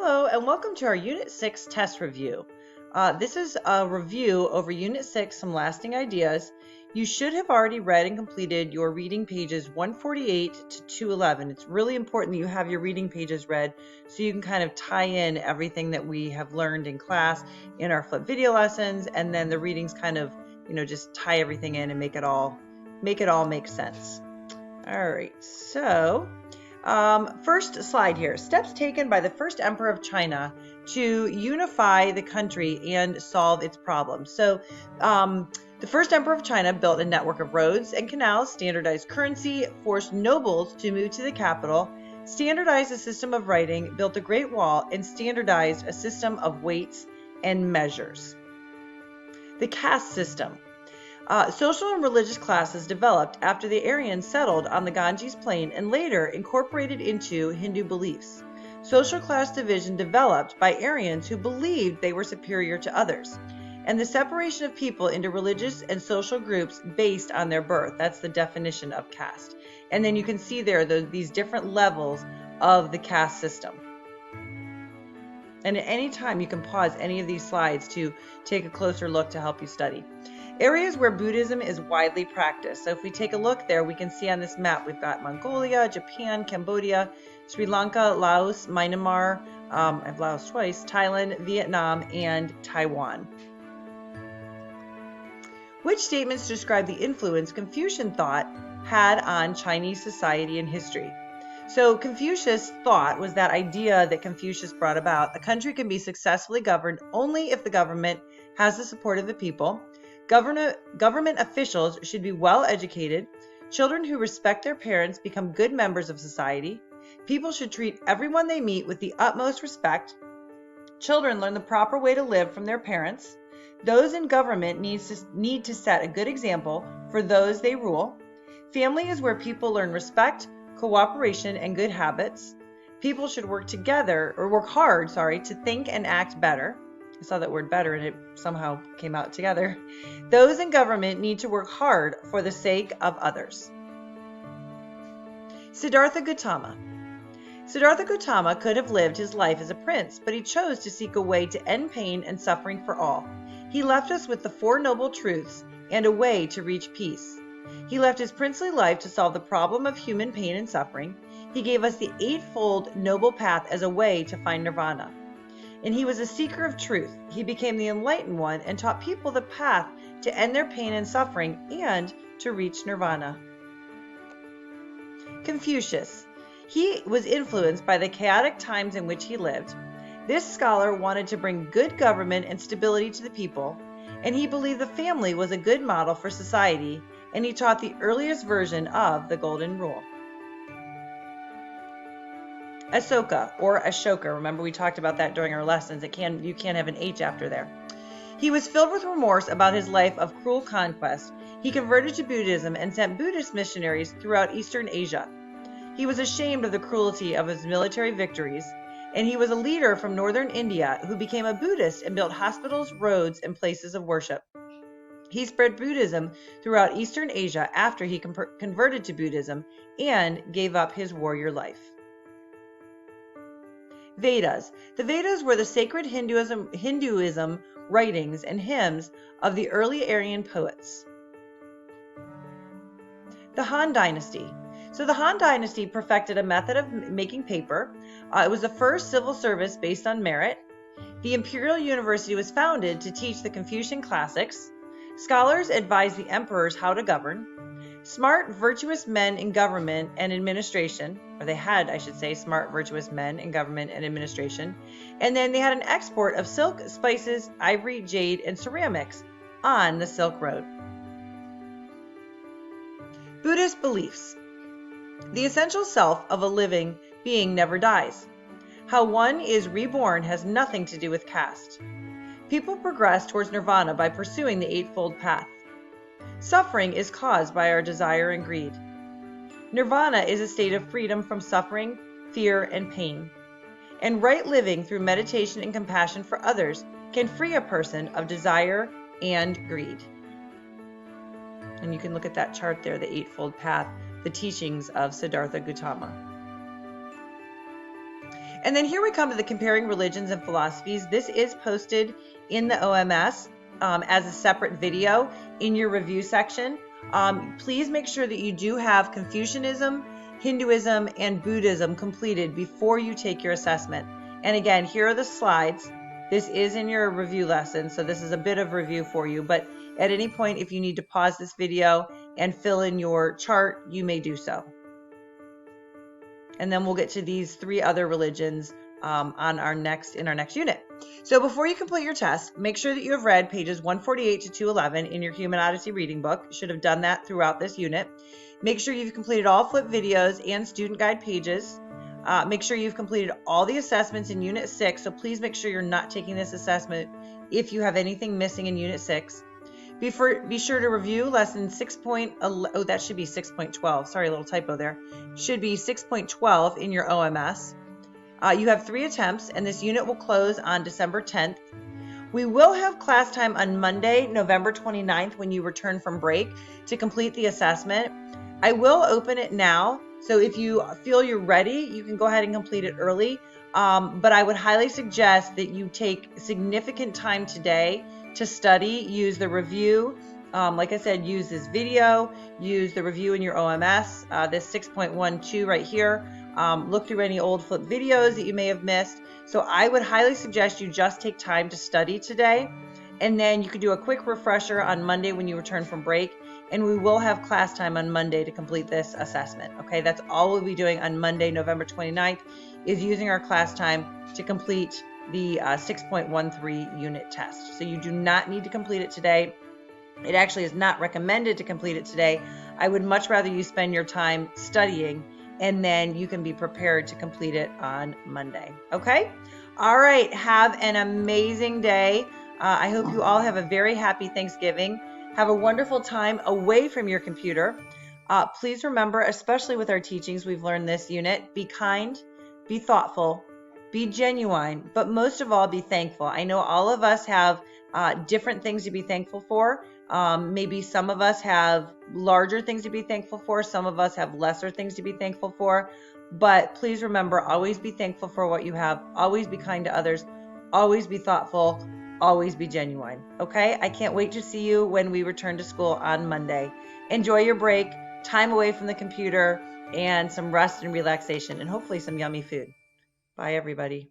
Hello, and welcome to our Unit 6 test review. This is a review over Unit 6, Some Lasting Ideas. You should have already read and completed your reading pages 148 to 211. It's really important that you have your reading pages read so you can kind of tie in everything that we have learned in class in our flip video lessons, and then the readings kind of, just tie everything in and make it all make sense. All right, so first slide here. Steps taken by the first emperor of China to unify the country and solve its problems. So the first emperor of China built a network of roads and canals, standardized currency, forced nobles to move to the capital, standardized a system of writing, built a great wall, and standardized a system of weights and measures. The caste system. Social and religious classes developed after the Aryans settled on the Ganges plain and later incorporated into Hindu beliefs. Social class division developed by Aryans who believed they were superior to others, and the separation of people into religious and social groups based on their birth. That's the definition of caste. And then you can see there these different levels of the caste system. And at any time, you can pause any of these slides to take a closer look to help you study. Areas where Buddhism is widely practiced. So if we take a look there, we can see on this map, we've got Mongolia, Japan, Cambodia, Sri Lanka, Laos, Myanmar, I've Laos twice, Thailand, Vietnam, and Taiwan. Which statements describe the influence Confucian thought had on Chinese society and history? So Confucius thought was that idea that Confucius brought about: a country can be successfully governed only if the government has the support of the people. Government officials should be well educated. Children who respect their parents become good members of society. People should treat everyone they meet with the utmost respect. Children learn the proper way to live from their parents. Those in government need to set a good example for those they rule. Family is where people learn respect, cooperation, and good habits. People should work hard to think and act better. I saw that word better and it somehow came out together. Those in government need to work hard for the sake of others. Siddhartha Gautama. Siddhartha Gautama could have lived his life as a prince, but he chose to seek a way to end pain and suffering for all. He left us with the Four Noble Truths and a way to reach peace. He left his princely life to solve the problem of human pain and suffering. He gave us the Eightfold Noble Path as a way to find nirvana. And he was a seeker of truth. He became the enlightened one and taught people the path to end their pain and suffering and to reach nirvana. Confucius. He was influenced by the chaotic times in which he lived. This scholar wanted to bring good government and stability to the people, and he believed the family was a good model for society, and he taught the earliest version of the Golden Rule. Ashoka. Remember we talked about that during our lessons. You can't have an H after there. He was filled with remorse about his life of cruel conquest. He converted to Buddhism and sent Buddhist missionaries throughout Eastern Asia. He was ashamed of the cruelty of his military victories, and he was a leader from northern India who became a Buddhist and built hospitals, roads, and places of worship. He spread Buddhism throughout Eastern Asia after he converted to Buddhism and gave up his warrior life. Vedas. The Vedas were the sacred Hinduism writings and hymns of the early Aryan poets. The Han Dynasty. So the Han Dynasty perfected a method of making paper. It was the first civil service based on merit. The Imperial University was founded to teach the Confucian classics. Scholars advised the emperors how to govern. Smart, virtuous men in government and administration, or they had, I should say, smart, virtuous men in government and administration. And then they had an export of silk, spices, ivory, jade, and ceramics on the Silk Road. Buddhist beliefs. The essential self of a living being never dies. How one is reborn has nothing to do with caste. People progress towards nirvana by pursuing the Eightfold Path. Suffering is caused by our desire and greed. Nirvana is a state of freedom from suffering, fear, and pain. And right living through meditation and compassion for others can free a person of desire and greed. And you can look at that chart there, the Eightfold Path, the teachings of Siddhartha Gautama. And then here we come to the comparing religions and philosophies. This is posted in the OMS as a separate video in your review section. Please make sure that you do have Confucianism, Hinduism, and Buddhism completed before you take your assessment. And again, here are the slides. This is in your review lesson, so this is a bit of review for you, but at any point, if you need to pause this video and fill in your chart, you may do so. And then we'll get to these 3 other religions in our next unit. So before you complete your test, make sure that you have read pages 148 to 211 in your Human Odyssey reading book. You should have done that throughout this unit. Make sure you've completed all flip videos and student guide pages. Make sure you've completed all the assessments in Unit 6, so please make sure you're not taking this assessment if you have anything missing in Unit 6. Be sure to review lesson 6.11, oh, that should be 6.12, sorry, a little typo there. Should be 6.12 in your OMS. You have 3 attempts, and this unit will close on December 10th. We will have class time on Monday, November 29th, when you return from break to complete the assessment. I will open it now, so if you feel you're ready, you can go ahead and complete it early. But I would highly suggest that you take significant time today to study, use the review. Like I said, use this video, use the review in your OMS, this 6.12 right here. Look through any old flip videos that you may have missed. So I would highly suggest you just take time to study today, and then you could do a quick refresher on Monday when you return from break, and we will have class time on Monday to complete this assessment. Okay, that's all we'll be doing on Monday, November 29th, is using our class time to complete the 6.13 unit test. So you do not need to complete it today. It actually is not recommended to complete it today. I would much rather you spend your time studying, and then you can be prepared to complete it on Monday. Okay? All right. Have an amazing day. I hope you all have a very happy Thanksgiving. Have a wonderful time away from your computer. Please remember, especially with our teachings, we've learned this unit, be kind, be thoughtful, be genuine, but most of all, be thankful. I know all of us have different things to be thankful for. Maybe some of us have larger things to be thankful for. Some of us have lesser things to be thankful for. But please remember, always be thankful for what you have. Always be kind to others. Always be thoughtful. Always be genuine. Okay? I can't wait to see you when we return to school on Monday. Enjoy your break, time away from the computer, and some rest and relaxation, and hopefully some yummy food. Bye, everybody.